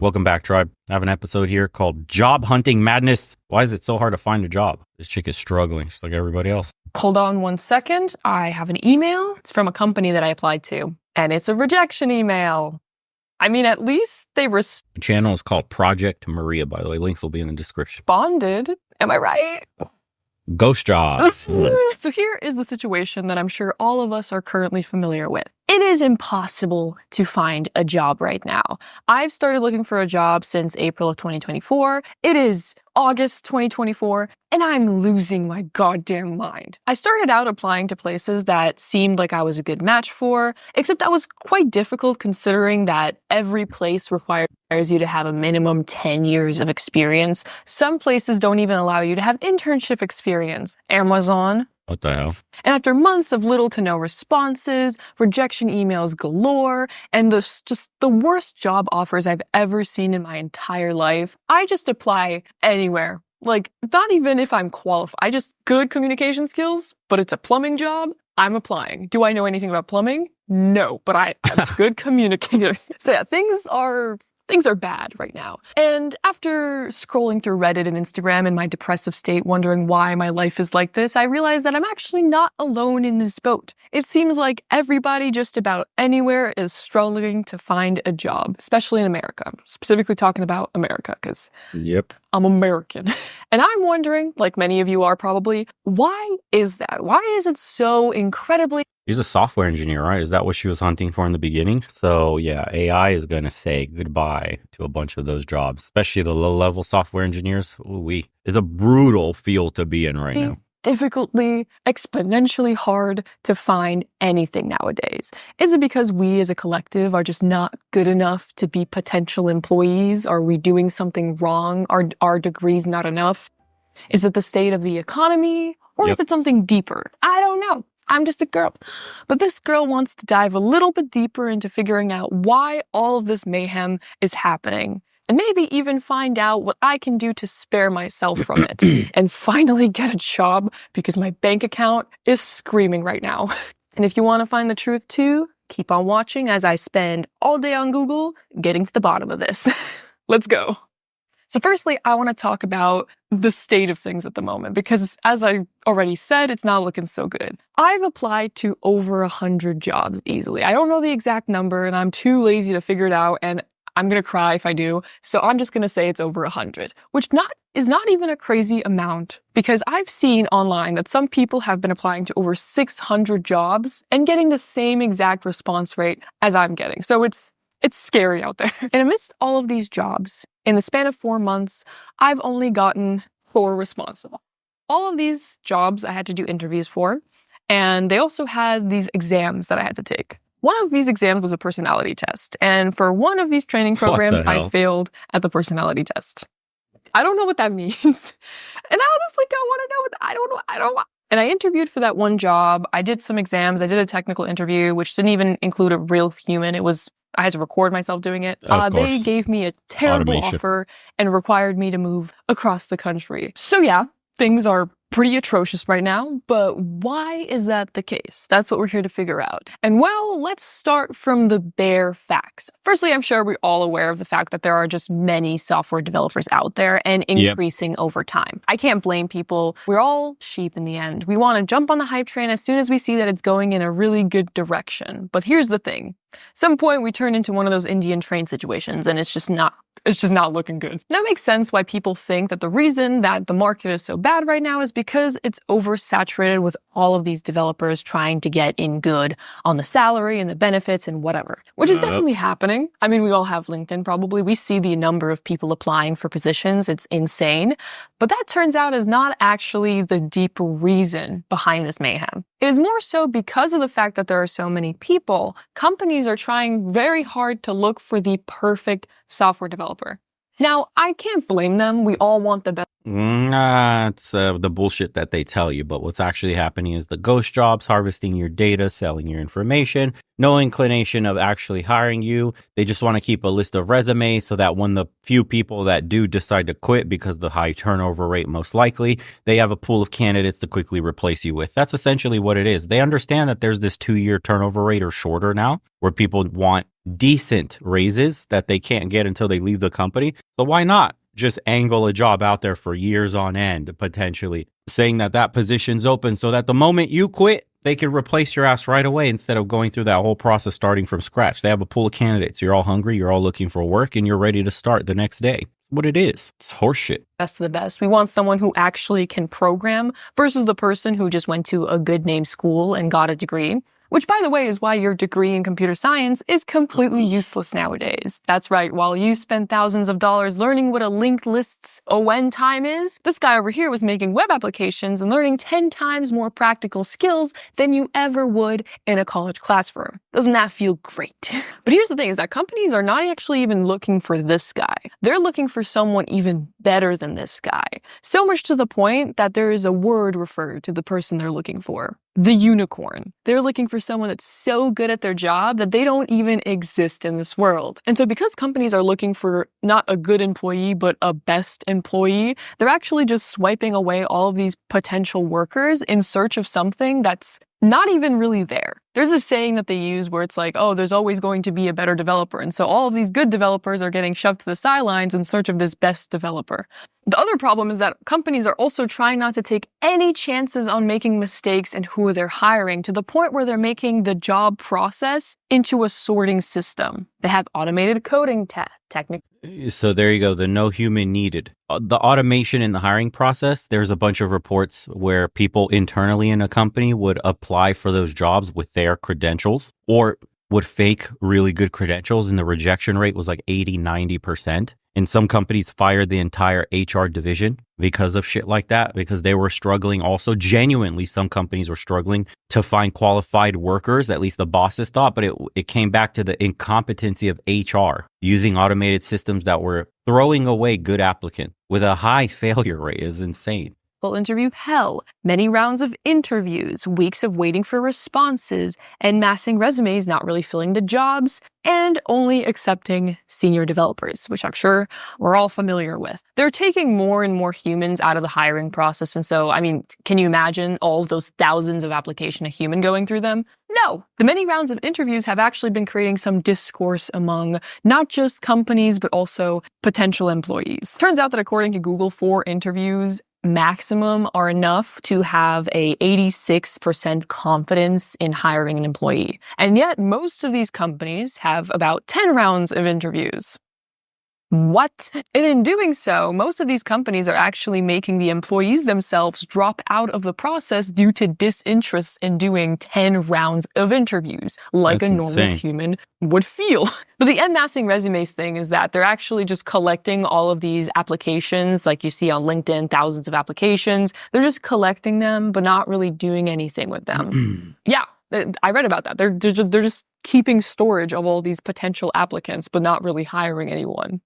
Welcome back, Tribe. I have an episode here called Job Hunting Madness. Why is it so hard to find a job? This chick is struggling, just like everybody else. Hold on one second. I have an email. It's from a company that I applied to, and it's a rejection email. I mean, at least they The channel is called Project Maria, by the way. Links will be in the description. responded. Am I right? Ghost jobs. So here is the situation that I'm sure all of us are currently familiar with. It is impossible to find a job right now. I've started looking for a job since April of 2024. It is August 2024, and I'm losing my goddamn mind. I started out applying to places that seemed like I was a good match for, except that was quite difficult considering that every place requires you to have a minimum 10 years of experience. Some places don't even allow you to have internship experience. Amazon. What the hell? And after months of little to no responses, rejection emails galore, and just the worst job offers I've ever seen in my entire life, I just apply anywhere. Like, not even if I'm qualified. I just good communication skills, but it's a plumbing job. I'm applying. Do I know anything about plumbing? No, but I'm a good communicator. So yeah, things are bad right now. And after scrolling through Reddit and Instagram in my depressive state, wondering why my life is like this, I realized that I'm actually not alone in this boat. It seems like everybody just about anywhere is struggling to find a job, especially in America. I'm specifically talking about America because Yep. I'm American. And I'm wondering, like many of you are probably, why is that? Why is it so incredibly She's a software engineer, right? Is that what she was hunting for in the beginning? So yeah, AI is going to say goodbye to a bunch of those jobs, especially the low-level software engineers. Ooh-wee. It's a brutal field to be in right now. difficultly, exponentially hard to find anything nowadays? Is it because we as a collective are just not good enough to be potential employees? Are we doing something wrong? Are our degrees not enough? Is it the state of the economy? Or is it something deeper? I don't know. I'm just a girl. But this girl wants to dive a little bit deeper into figuring out why all of this mayhem is happening. And maybe even find out what I can do to spare myself from it. And finally get a job because my bank account is screaming right now. And if you want to find the truth too, keep on watching as I spend all day on Google getting to the bottom of this. Let's go. So firstly, I want to talk about the state of things at the moment, because as I already said, it's not looking so good. I've applied to over 100 jobs easily. I don't know the exact number and I'm too lazy to figure it out, and I'm going to cry if I do. So I'm just going to say it's over 100, which is not even a crazy amount, because I've seen online that some people have been applying to over 600 jobs and getting the same exact response rate as I'm getting. So it's scary out there. And amidst all of these jobs, in the span of 4 months, I've only gotten 4 responses. All of these jobs I had to do interviews for, and they also had these exams that I had to take. One of these exams was a personality test, and for one of these training programs, I failed at the personality test. I don't know what that means, and I honestly don't want to know I don't know. And I interviewed for that one job. I did some exams. I did a technical interview, which didn't even include a real human. I had to record myself doing it. They gave me a terrible offer and required me to move across the country. So yeah, things are pretty atrocious right now, but why is that the case? That's what we're here to figure out. And well, let's start from the bare facts. Firstly, I'm sure we're all aware of the fact that there are just many software developers out there and increasing over time. I can't blame people. We're all sheep in the end. We want to jump on the hype train as soon as we see that it's going in a really good direction. But here's the thing. At some point, we turn into one of those Indian train situations, and it's just not looking good. And that makes sense why people think that the reason that the market is so bad right now is because it's oversaturated with all of these developers trying to get in good on the salary and the benefits and whatever, which is definitely happening. I mean, we all have LinkedIn probably. We see the number of people applying for positions. It's insane. But that turns out is not actually the deeper reason behind this mayhem. It is more so because of the fact that there are so many people. Companies are trying very hard to look for the perfect software developer. Now, I can't blame them. We all want the best. It's the bullshit that they tell you. But what's actually happening is the ghost jobs, harvesting your data, selling your information, no inclination of actually hiring you. They just want to keep a list of resumes so that when the few people that do decide to quit because the high turnover rate, most likely, they have a pool of candidates to quickly replace you with. That's essentially what it is. They understand that there's this 2-year turnover rate or shorter now, where people want decent raises that they can't get until they leave the company. So why not just angle a job out there for years on end, potentially saying that that position's open so that the moment you quit, they can replace your ass right away instead of going through that whole process starting from scratch. They have a pool of candidates. You're all hungry. You're all looking for work and you're ready to start the next day. What it is. It's horseshit. Best of the best. We want someone who actually can program versus the person who just went to a good name school and got a degree. Which, by the way, is why your degree in computer science is completely useless nowadays. That's right, while you spend thousands of dollars learning what a linked list's ON time is, this guy over here was making web applications and learning 10 times more practical skills than you ever would in a college classroom. Doesn't that feel great? But here's the thing, is that companies are not actually even looking for this guy. They're looking for someone even better than this guy. So much to the point that there is a word referred to the person they're looking for. The unicorn. They're looking for someone that's so good at their job that they don't even exist in this world. And so because companies are looking for not a good employee, but a best employee, they're actually just swiping away all of these potential workers in search of something that's not even really there. There's a saying that they use where it's like, oh, there's always going to be a better developer. And so all of these good developers are getting shoved to the sidelines in search of this best developer. The other problem is that companies are also trying not to take any chances on making mistakes in who they're hiring to the point where they're making the job process into a sorting system. They have automated coding techniques. So there you go. The no human needed. The automation in the hiring process, there's a bunch of reports where people internally in a company would apply for those jobs with their credentials or would fake really good credentials, and the rejection rate was like 80-90%. And some companies fired the entire HR division because of shit like that, because they were struggling. Also, genuinely, some companies were struggling to find qualified workers, at least the bosses thought, but it came back to the incompetency of HR using automated systems that were throwing away good applicants with a high failure rate. Is insane. Interview hell, many rounds of interviews, weeks of waiting for responses, and massing resumes not really filling the jobs, and only accepting senior developers, which I'm sure we're all familiar with. They're taking more and more humans out of the hiring process. And so, I mean, can you imagine all of those thousands of applications a human going through them? No. The many rounds of interviews have actually been creating some discourse among not just companies, but also potential employees. Turns out that according to Google, 4 interviews maximum are enough to have a 86% confidence in hiring an employee. And yet most of these companies have about 10 rounds of interviews. What? And in doing so, most of these companies are actually making the employees themselves drop out of the process due to disinterest in doing 10 rounds of interviews, like That's a normal insane. human would feel. But the en massing resumes thing is that they're actually just collecting all of these applications, like you see on LinkedIn, thousands of applications. They're just collecting them, but not really doing anything with them. Yeah. I read about that. They're just keeping storage of all these potential applicants, but not really hiring anyone.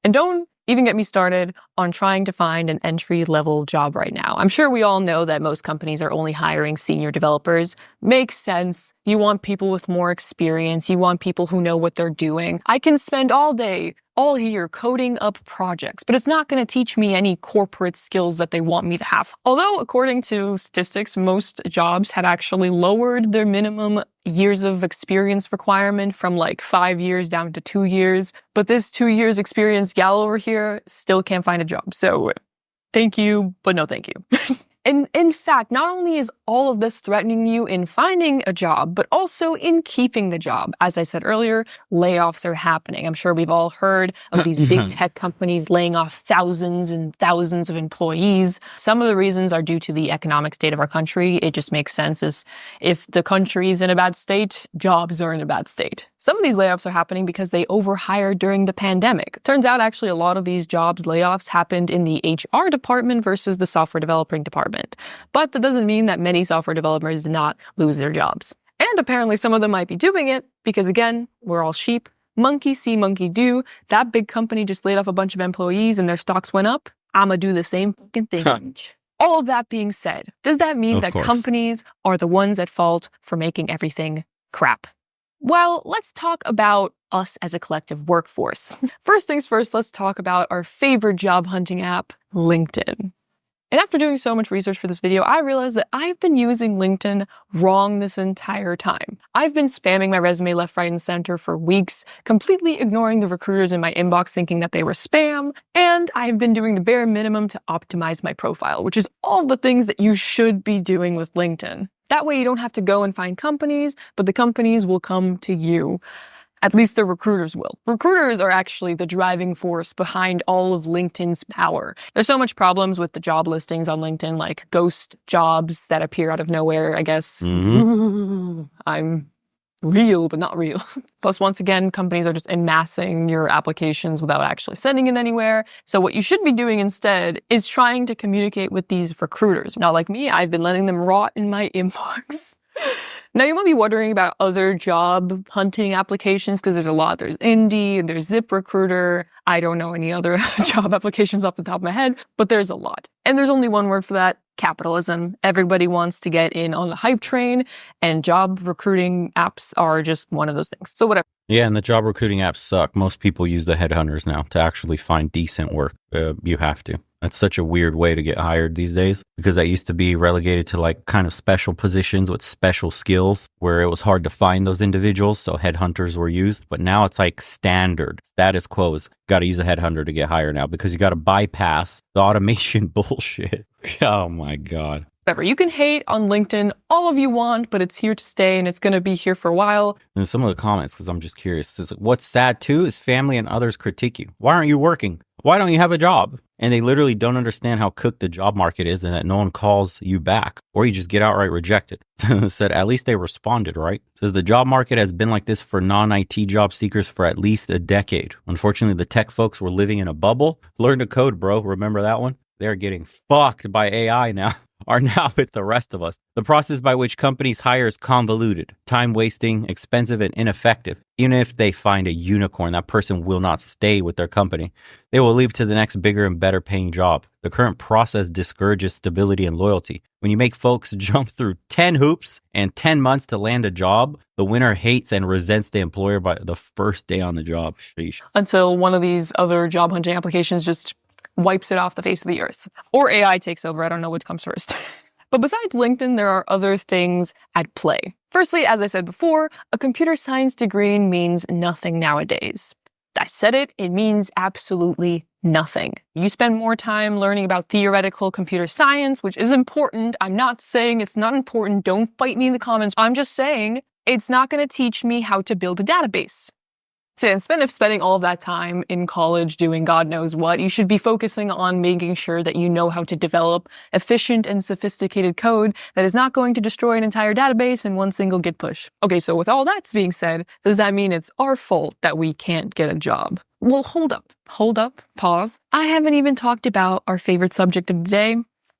And don't even get me started on trying to find an entry-level job right now. I'm sure we all know that most companies are only hiring senior developers. Makes sense. You want people with more experience. You want people who know what they're doing. I can spend all day, all year coding up projects, but it's not going to teach me any corporate skills that they want me to have. Although, according to statistics, most jobs have actually lowered their minimum years of experience requirement from like 5 years down to 2 years. But this 2 years experience gal over here still can't find a job. So thank you, but no thank you. And in fact, not only is all of this threatening you in finding a job, but also in keeping the job. As I said earlier, layoffs are happening. I'm sure we've all heard of these big tech companies laying off thousands and thousands of employees. Some of the reasons are due to the economic state of our country. It just makes sense as if the country is in a bad state, jobs are in a bad state. Some of these layoffs are happening because they overhired during the pandemic. Turns out actually a lot of these jobs layoffs happened in the HR department versus the software developing department. But that doesn't mean that many software developers did not lose their jobs. And apparently some of them might be doing it because, again, we're all sheep. Monkey see, monkey do. That big company just laid off a bunch of employees and their stocks went up. I'ma do the same fucking thing. All of that being said, does that mean that companies are the ones at fault for making everything crap? Well, let's talk about us as a collective workforce. First things first, let's talk about our favorite job hunting app, LinkedIn. And after doing so much research for this video, I realized that I've been using LinkedIn wrong this entire time. I've been spamming my resume left, right, and center for weeks, completely ignoring the recruiters in my inbox thinking that they were spam, and I've been doing the bare minimum to optimize my profile, which is all the things that you should be doing with LinkedIn. That way you don't have to go and find companies, but the companies will come to you. At least the recruiters will. Recruiters are actually the driving force behind all of LinkedIn's power. There's so much problems with the job listings on LinkedIn, like ghost jobs that appear out of nowhere, I guess. I'm real, but not real. Plus, once again, companies are just amassing your applications without actually sending it anywhere. So what you should be doing instead is trying to communicate with these recruiters. Not like me, I've been letting them rot in my inbox. Now, you might be wondering about other job hunting applications because there's a lot. There's Indeed, there's ZipRecruiter. I don't know any other job applications off the top of my head, but there's a lot. And there's only one word for that: capitalism. Everybody wants to get in on the hype train, and job recruiting apps are just one of those things. So whatever. Yeah, and the job recruiting apps suck. Most people use the headhunters now to actually find decent work. You have to. That's such a weird way to get hired these days, because that used to be relegated to like kind of special positions with special skills where it was hard to find those individuals. So headhunters were used, but now it's like standard status quo is got to use a headhunter to get hired now, because you got to bypass the automation bullshit. Oh my God. Whatever. You can hate on LinkedIn all of you want, but it's here to stay and it's going to be here for a while. And some of the comments, because I'm just curious, it's like, what's sad too is family and others critique you. Why aren't you working? Why don't you have a job? And they literally don't understand how cooked the job market is and that no one calls you back, or you just get outright rejected. Said at least they responded, right? Says the job market has been like this for non-IT job seekers for at least a decade. Unfortunately, the tech folks were living in a bubble. Learn to code, bro. Remember that one? They're getting fucked by AI now. Are now with the rest of us. The process by which companies hire is convoluted, time-wasting, expensive, and ineffective. Even if they find a unicorn, that person will not stay with their company. They will leap to the next bigger and better paying job. The current process discourages stability and loyalty. When you make folks jump through 10 hoops and 10 months to land a job, the winner hates and resents the employer by the first day on the job. Sheesh. Until one of these other job hunting applications just wipes it off the face of the earth. Or AI takes over. I don't know which comes first. But besides LinkedIn, there are other things at play. Firstly, as I said before, a computer science degree means nothing nowadays. I said it, it means absolutely nothing. You spend more time learning about theoretical computer science, which is important. I'm not saying it's not important. Don't fight me in the comments. I'm just saying it's not going to teach me how to build a database. So instead of spending all of that time in college doing God knows what, you should be focusing on making sure that you know how to develop efficient and sophisticated code that is not going to destroy an entire database in one single Git push. Okay, so with all that being said, does that mean it's our fault that we can't get a job? Well, hold up, pause. I haven't even talked about our favorite subject of the day.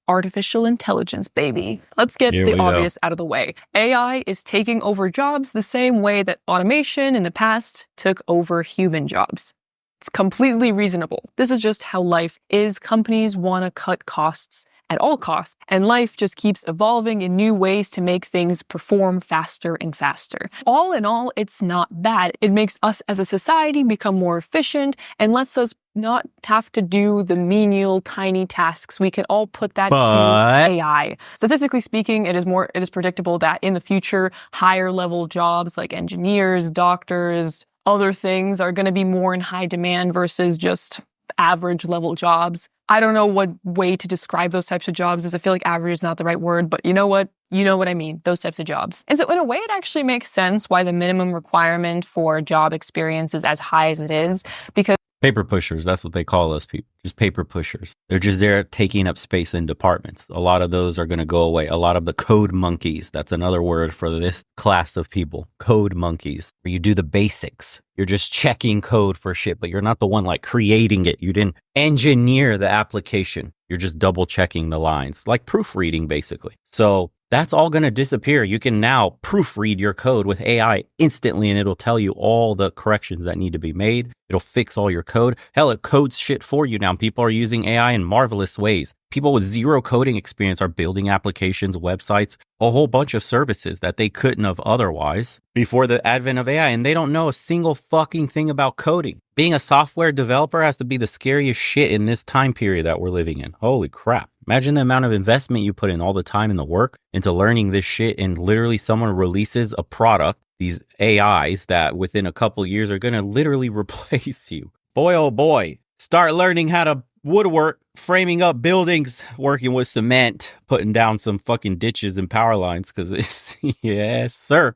Artificial intelligence, baby. Let's get the obvious out of the way. AI is taking over jobs the same way that automation in the past took over human jobs. It's completely reasonable. This is just how life is. Companies want to cut costs at all costs, and life just keeps evolving in new ways to make things perform faster and faster. All in all, it's not bad. It makes us as a society become more efficient and lets us not have to do the menial, tiny tasks. We can all put that to AI. Statistically speaking, it is predictable that in the future, higher level jobs like engineers, doctors, other things are going to be more in high demand versus just average level jobs. I don't know what way to describe those types of jobs is. I feel like average is not the right word, but you know what? You know what I mean, those types of jobs. And so in a way, it actually makes sense why the minimum requirement for job experience is as high as it is, because paper pushers, that's what they call us people. Just paper pushers. They're just there taking up space in departments. A lot of those are going to go away. A lot of the code monkeys, that's another word for this class of people. Code monkeys, where you do the basics. You're just checking code for shit, but you're not the one like creating it. You didn't engineer the application. You're just double checking the lines, like proofreading basically. So that's all going to disappear. You can now proofread your code with AI instantly, and it'll tell you all the corrections that need to be made. It'll fix all your code. Hell, it codes shit for you now. People are using AI in marvelous ways. People with zero coding experience are building applications, websites, a whole bunch of services that they couldn't have otherwise before the advent of AI. And they don't know a single fucking thing about coding. Being a software developer has to be the scariest shit in this time period that we're living in. Holy crap. Imagine the amount of investment you put in, all the time and the work into learning this shit, and literally someone releases a product, these AIs that within a couple of years are going to literally replace you. Boy, oh boy, start learning how to woodwork, framing up buildings, working with cement, putting down some fucking ditches and power lines, because it's, yes, sir.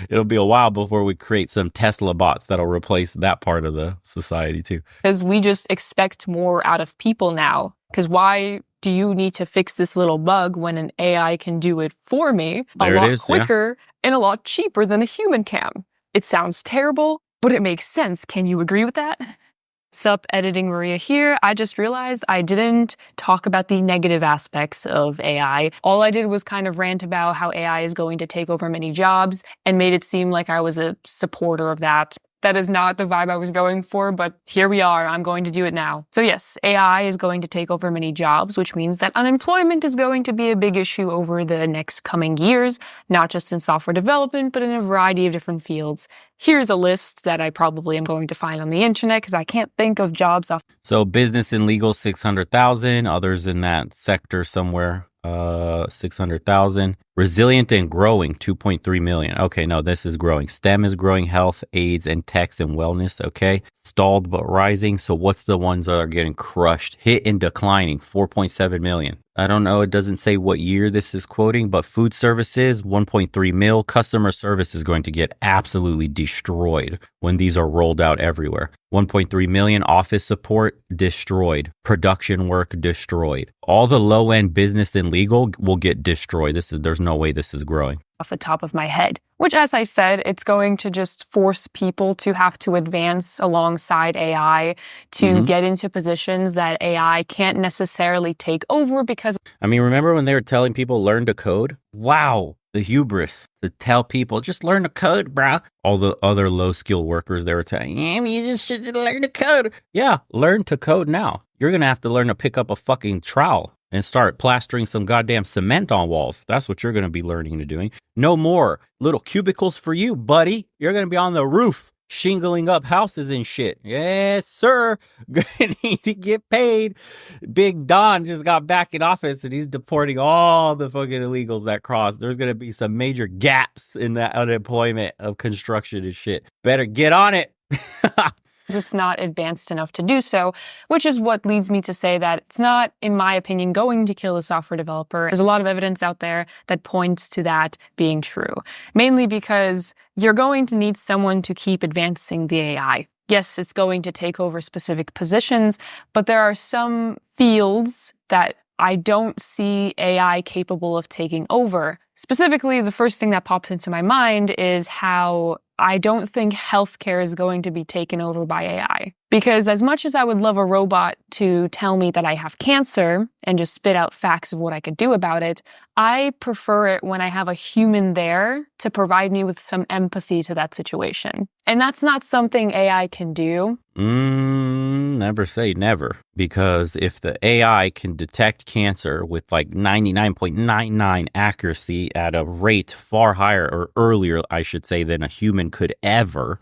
It'll be a while before we create some Tesla bots that'll replace that part of the society too. Because we just expect more out of people now. Because why do you need to fix this little bug when an AI can do it for me a lot quicker and a lot cheaper than a human can? It sounds terrible, but it makes sense. Can you agree with that? Sup, Editing Maria here. I just realized I didn't talk about the negative aspects of AI. All I did was kind of rant about how AI is going to take over many jobs and made it seem like I was a supporter of that. That is not the vibe I was going for, but here we are. I'm going to do it now. So yes, AI is going to take over many jobs, which means that unemployment is going to be a big issue over the next coming years, not just in software development, but in a variety of different fields. Here's a list that I probably am going to find on the internet because I can't think of jobs off. So business and legal, 600,000, others in that sector somewhere, 600,000. Resilient and growing, 2.3 million. Okay, no, this is growing. STEM is growing, health, AIDS, and techs and wellness. Okay, stalled but rising. So what's the ones that are getting crushed? Hit and declining, 4.7 million. I don't know. It doesn't say what year this is quoting, but food services, 1.3 mil. Customer service is going to get absolutely destroyed when these are rolled out everywhere. 1.3 million. Office support, destroyed. Production work, destroyed. All the low end business and legal will get destroyed. There's no way this is growing. Off the top of my head, which, as I said, it's going to just force people to have to advance alongside AI to get into positions that AI can't necessarily take over because... I mean, remember when they were telling people learn to code? Wow. The hubris to tell people, just learn to code, bro. All the other low-skill workers, they were telling, yeah, you just should learn to code. Yeah, learn to code now. You're going to have to learn to pick up a fucking trowel and start plastering some goddamn cement on walls. That's what you're going to be learning to doing. No more little cubicles for you, buddy. You're going to be on the roof, shingling up houses and shit. Yes, sir. Gonna need to get paid. Big Don just got back in office and he's deporting all the fucking illegals that cross. There's going to be some major gaps in that unemployment of construction and shit. Better get on it. It's not advanced enough to do so, which is what leads me to say that it's not, in my opinion, going to kill a software developer. There's a lot of evidence out there that points to that being true, mainly because you're going to need someone to keep advancing the AI. Yes, it's going to take over specific positions, but there are some fields that I don't see AI capable of taking over. Specifically, the first thing that pops into my mind is how I don't think healthcare is going to be taken over by AI. Because as much as I would love a robot to tell me that I have cancer and just spit out facts of what I could do about it, I prefer it when I have a human there to provide me with some empathy to that situation. And that's not something AI can do. Never say never. Because if the AI can detect cancer with like 99.99 accuracy at a rate far higher, or earlier, I should say, than a human could ever,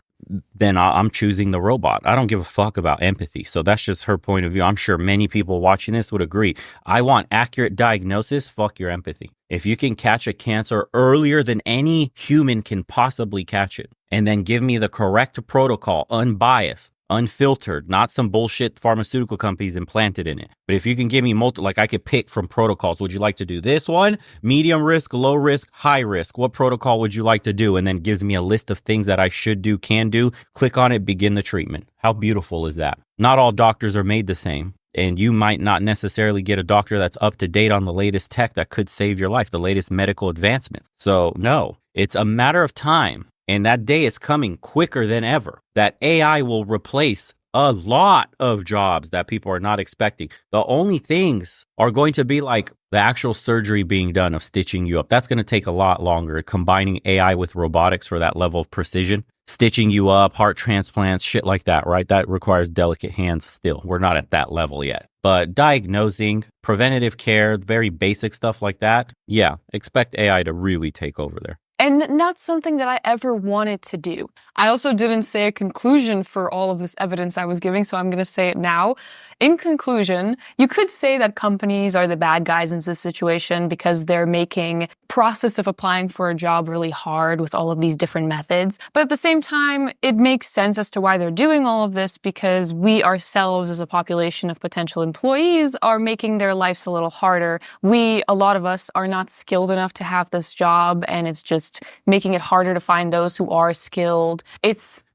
then I'm choosing the robot. I don't give a fuck about empathy. So that's just her point of view. I'm sure many people watching this would agree. I want accurate diagnosis. Fuck your empathy. If you can catch a cancer earlier than any human can possibly catch it, and then give me the correct protocol, unbiased, unfiltered, not some bullshit pharmaceutical companies implanted in it. But if you can give me like I could pick from protocols, would you like to do this one? Medium risk, low risk, high risk. What protocol would you like to do? And then gives me a list of things that I should do, can do. Click on it, begin the treatment. How beautiful is that? Not all doctors are made the same. And you might not necessarily get a doctor that's up to date on the latest tech that could save your life, the latest medical advancements. So no, it's a matter of time. And that day is coming quicker than ever, that AI will replace a lot of jobs that people are not expecting. The only things are going to be like the actual surgery being done of stitching you up. That's going to take a lot longer. Combining AI with robotics for that level of precision stitching you up, heart transplants, shit like that, right? That requires delicate hands still. We're not at that level yet. But diagnosing, preventative care, very basic stuff like that, yeah, expect AI to really take over there. And not something that I ever wanted to do. I also didn't say a conclusion for all of this evidence I was giving, so I'm going to say it now. In conclusion, you could say that companies are the bad guys in this situation because they're making process of applying for a job really hard with all of these different methods. But at the same time, it makes sense as to why they're doing all of this because we ourselves as a population of potential employees are making their lives a little harder. A lot of us are not skilled enough to have this job, and it's just making it harder to find those who are skilled.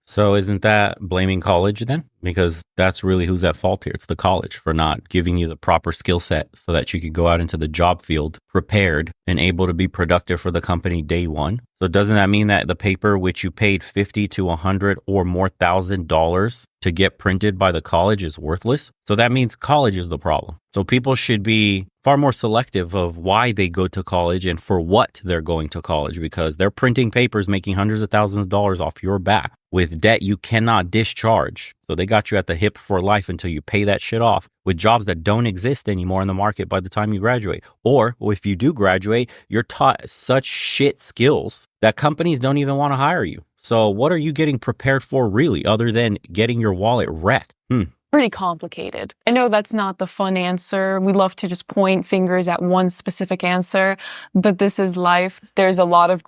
So isn't that blaming college then? Because that's really who's at fault here. It's the college for not giving you the proper skill set so that you could go out into the job field prepared and able to be productive for the company day one. So doesn't that mean that the paper which you paid $50 to $100 or more $1,000 to get printed by the college is worthless? So that means college is the problem. So people should be far more selective of why they go to college and for what they're going to college, because they're printing papers making hundreds of thousands of dollars off your back with debt you cannot discharge. So they got you at the hip for life until you pay that shit off with jobs that don't exist anymore in the market by the time you graduate. Or if you do graduate, you're taught such shit skills that companies don't even want to hire you. So what are you getting prepared for really, other than getting your wallet wrecked? Pretty complicated. I know that's not the fun answer. We love to just point fingers at one specific answer, but this is life. There's a lot of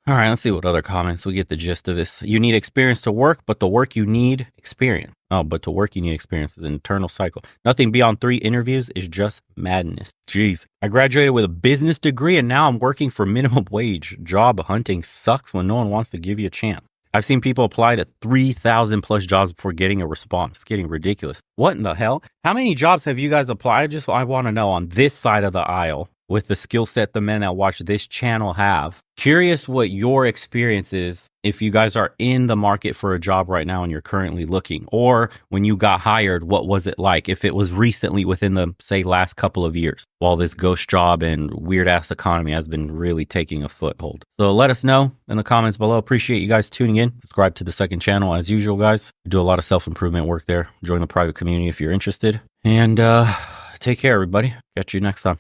All right, let's see what other comments. We get the gist of this. You need experience to work, but the work you need experience. Oh, but to work you need experience is an internal cycle. Nothing beyond 3 interviews is just madness. Jeez. I graduated with a business degree and now I'm working for minimum wage. Job hunting sucks when no one wants to give you a chance. I've seen people apply to 3,000 plus jobs before getting a response. It's getting ridiculous. What in the hell? How many jobs have you guys applied? I want to know on this side of the aisle with the skill set the men that watch this channel have. Curious what your experience is if you guys are in the market for a job right now and you're currently looking, or when you got hired, what was it like? If it was recently within the, say, last couple of years, while this ghost job and weird ass economy has been really taking a foothold. So let us know in the comments below. Appreciate you guys tuning in. Subscribe to the second channel as usual, guys. We do a lot of self-improvement work there. Join the private community if you're interested. And take care, everybody. Catch you next time.